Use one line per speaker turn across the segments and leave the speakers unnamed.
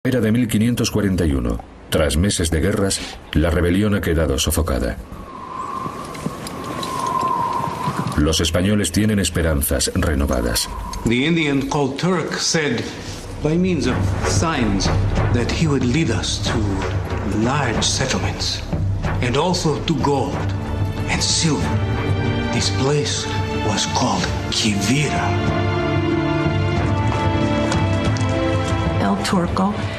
Era de 1541. Tras meses de guerras, la rebelión ha quedado sofocada. Los españoles tienen esperanzas renovadas.
The Indian called Turk said, by means of signs, that he would lead us to large settlements, and also to gold and silver. This place was called Quivira.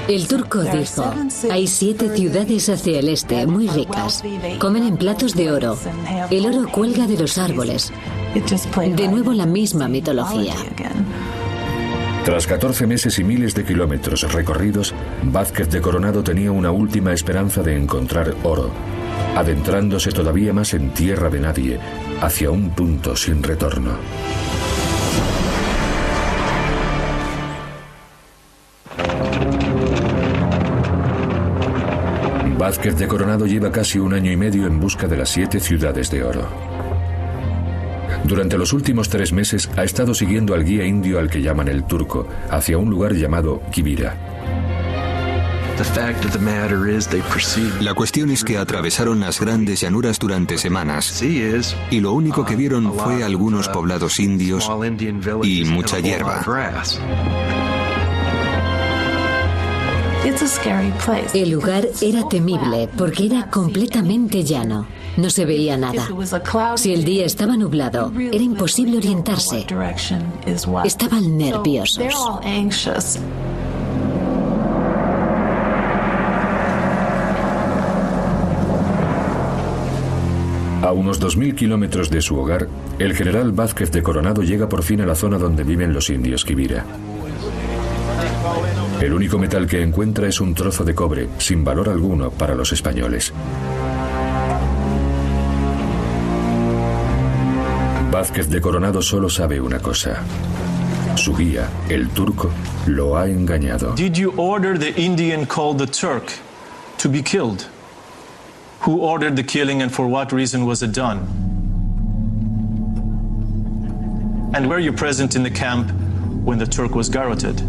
El turco dijo, hay 7 ciudades hacia el este, muy ricas. Comen en platos de oro. El oro cuelga de los árboles. De nuevo la misma mitología.
Tras 14 meses y miles de kilómetros recorridos, Vázquez de Coronado tenía una última esperanza de encontrar oro, adentrándose todavía más en tierra de nadie, hacia un punto sin retorno. Vázquez de Coronado lleva casi 1 año y medio en busca de las 7 ciudades de oro. Durante los últimos 3 meses ha estado siguiendo al guía indio al que llaman el Turco, hacia un lugar llamado Quivira.
La cuestión es que atravesaron las grandes llanuras durante semanas y lo único que vieron fue algunos poblados indios y mucha hierba.
El lugar era temible porque era completamente llano. No se veía nada. Si el día estaba nublado, era imposible orientarse. Estaban nerviosos.
A unos 2000 kilómetros de su hogar, el general Vázquez de Coronado llega por fin a la zona donde viven los indios Quivira. El único metal que encuentra es un trozo de cobre, sin valor alguno para los españoles. Vázquez de Coronado solo sabe una cosa. Su guía, el turco, lo ha engañado.
Did you order the Indian called the Turk to be killed? Who ordered the killing and for what reason was it done? And were you present in the camp when the Turk was garroted?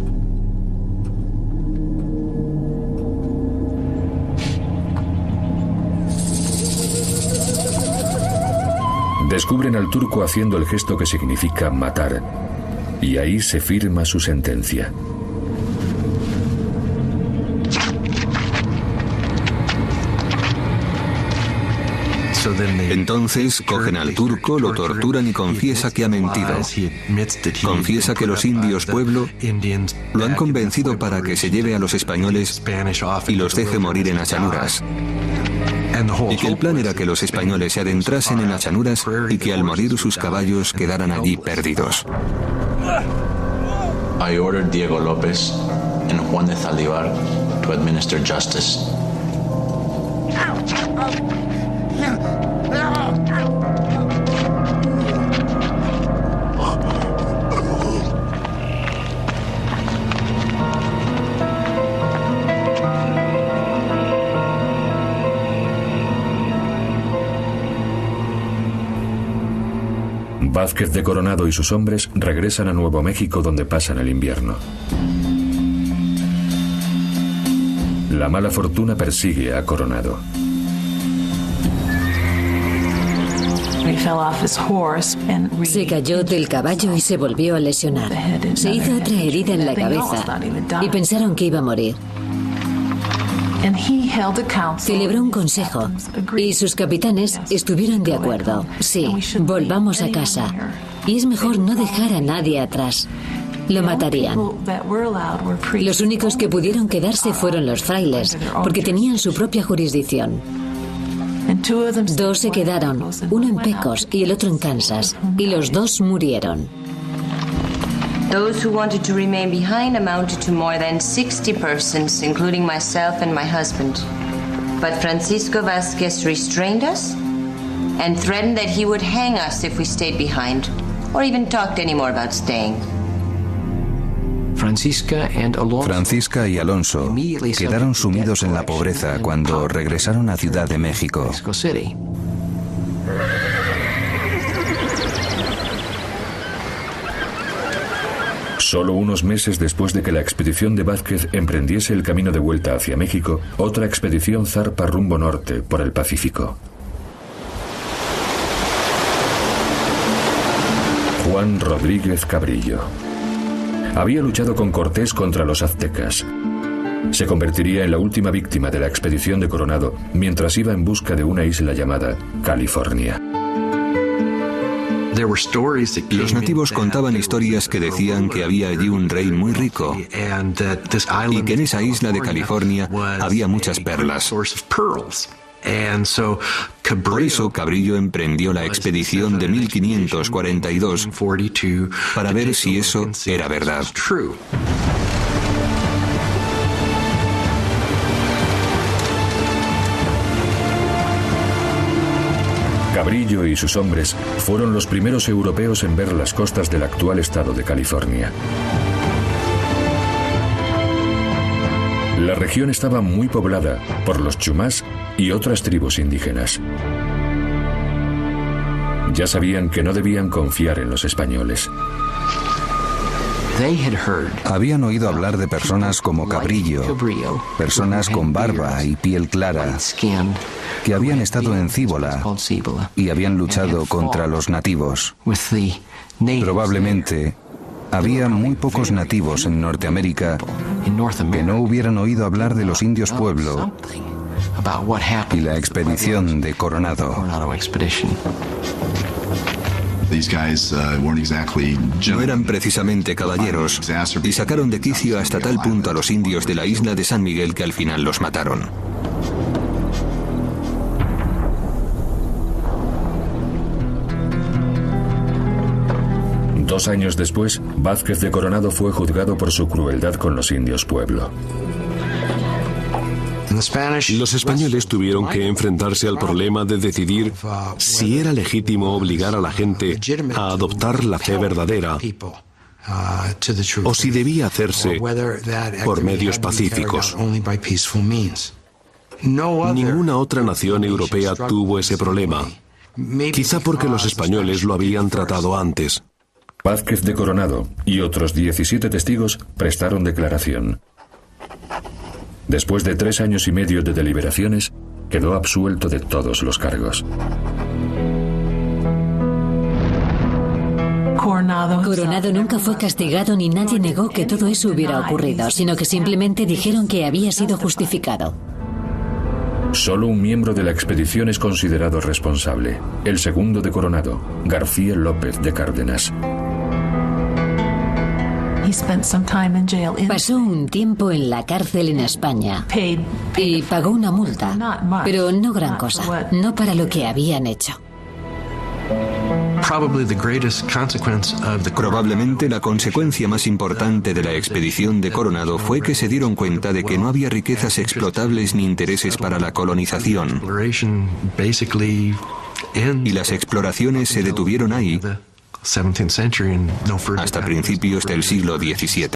Descubren al turco haciendo el gesto que significa matar, y ahí se firma su sentencia.
Entonces cogen al turco, lo torturan y confiesa que ha mentido. Confiesa que los indios pueblo lo han convencido para que se lleve a los españoles y los deje morir en las llanuras. Y que el plan era que los españoles se adentrasen en las llanuras y que al morir sus caballos quedaran allí perdidos.
I ordered Diego López and Juan de Zaldívar to administer justice.
Vázquez de Coronado y sus hombres regresan a Nuevo México donde pasan el invierno. La mala fortuna persigue a Coronado.
Se cayó del caballo y se volvió a lesionar. Se hizo otra herida en la cabeza y pensaron que iba a morir. Celebró un consejo y sus capitanes estuvieron de acuerdo. Sí, volvamos a casa. Y es mejor no dejar a nadie atrás. Lo matarían. Los únicos que pudieron quedarse fueron los frailes, porque tenían su propia jurisdicción. 2 se quedaron, uno en Pecos y el otro en Kansas, y los 2 murieron.
Those who wanted to remain behind amounted to more than 60 persons, including myself and my husband. But Francisco Vázquez restrained us and threatened that he would hang us if we stayed behind, or even talked any more about staying.
Francisca y Alonso quedaron sumidos en la pobreza cuando regresaron a Ciudad de México.
Solo unos meses después de que la expedición de Vázquez emprendiese el camino de vuelta hacia México, otra expedición zarpa rumbo norte por el Pacífico. Juan Rodríguez Cabrillo. Había luchado con Cortés contra los aztecas. Se convertiría en la última víctima de la expedición de Coronado mientras iba en busca de una isla llamada California.
Los nativos contaban historias que decían que había allí un rey muy rico y que en esa isla de California había muchas perlas. Por eso Cabrillo emprendió la expedición de 1542 para ver si eso era verdad.
Cabrillo y sus hombres fueron los primeros europeos en ver las costas del actual estado de California. La región estaba muy poblada por los chumás y otras tribus indígenas. Ya sabían que no debían confiar en los españoles.
Habían oído hablar de personas como Cabrillo, personas con barba y piel clara, que habían estado en Cíbola y habían luchado contra los nativos. Probablemente había muy pocos nativos en Norteamérica que no hubieran oído hablar de los indios Pueblo y la expedición de Coronado.
No eran precisamente caballeros y sacaron de quicio hasta tal punto a los indios de la isla de San Miguel que al final los mataron.
Dos años después, Vázquez de Coronado fue juzgado por su crueldad con los indios Pueblo.
Los españoles tuvieron que enfrentarse al problema de decidir si era legítimo obligar a la gente a adoptar la fe verdadera o si debía hacerse por medios pacíficos. Ninguna otra nación europea tuvo ese problema, quizá porque los españoles lo habían tratado antes.
Vázquez de Coronado y otros 17 testigos prestaron declaración. Después de 3 años y medio de deliberaciones, quedó absuelto de todos los cargos.
Coronado nunca fue castigado ni nadie negó que todo eso hubiera ocurrido, sino que simplemente dijeron que había sido justificado.
Solo un miembro de la expedición es considerado responsable, el segundo de Coronado, García López de Cárdenas.
Pasó un tiempo en la cárcel en España y pagó una multa, pero no gran cosa, no para lo que habían hecho.
Probablemente la consecuencia más importante de la expedición de Coronado fue que se dieron cuenta de que no había riquezas explotables ni intereses para la colonización. Y las exploraciones se detuvieron ahí hasta principios del siglo XVII.